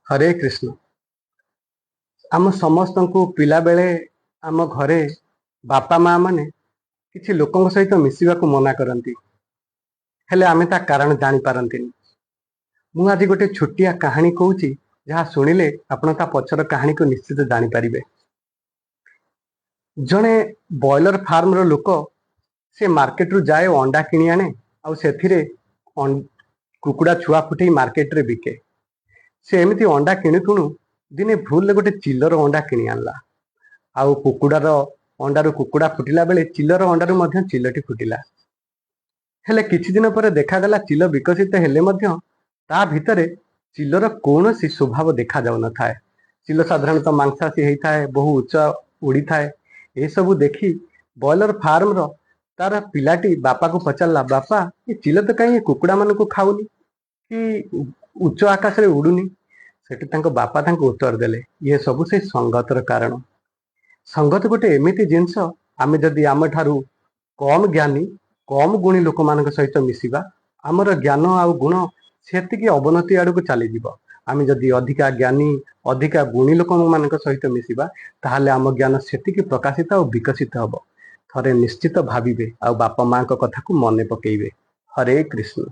हरे कृष्ण। आम समस्त को पिला बेले आम घरे बापा माँ माने किसी लोकों सहित मिसिबा को मना करती, हेले आमे ता कारण जानी पारंतिनी। मु आज गोटे छोटिया कहानी कहूँ जहाँ शुणिले आपण ता पछर कहानी को निश्चित जानी पारिबे। जड़े बॉयलर फार्म रो लोक से मार्केट रु जाए अंडा किणी आने आउ सेथिरे कुकुड़ा छुआ फुटे मार्केट रे बिके। से एमती अंडा किणु किणु दिने भूल गोटे चिल्लर अंडा किणी आनला। आउ कुकुड़ार अंडारू कुकुड़ा फुटिला बेले चिल्लर अंडारू मध्य चिल्लटी फुटिला। हेले किछि दिन पर देखागला चिल्ल विकसित हेले मध्य ता भितरे चिल्लर कौनसी स्वभाव देखा जाउ न थाए। चिल्ल साधारणतः मांसाशी होता है, बहु उच्च उड़ी थाए। ए सबू देखी बॉयलर फार्म रो तार पिलाटी बापा को पचारला, बापा ये चिल्ल तो कहीं कुकुड़ा मान को खाऊनी कि उच्च आकाश रे उड़ुनी। सेठी तांको बापा तांको उत्तर देले, ये सबू से संगतर कारण। संगत गोटे एमिति जिनस, आमे जदि आम ठारू कम ज्ञानी कम गुणी लोक मान सहित मिसिबा, आमर ज्ञान आउ गुण सेतिकी अवनति आड़ को चली जीव। आमे जदि अधिका ज्ञानी अधिका गुणी लोक मान सहित मिसिबा, ताहले आम ज्ञान सेतिकी प्रकाशित और विकसित हब। थरे निश्चित भाविबे आ बापा माँ कथा को मने पकेइबे। हरे कृष्ण।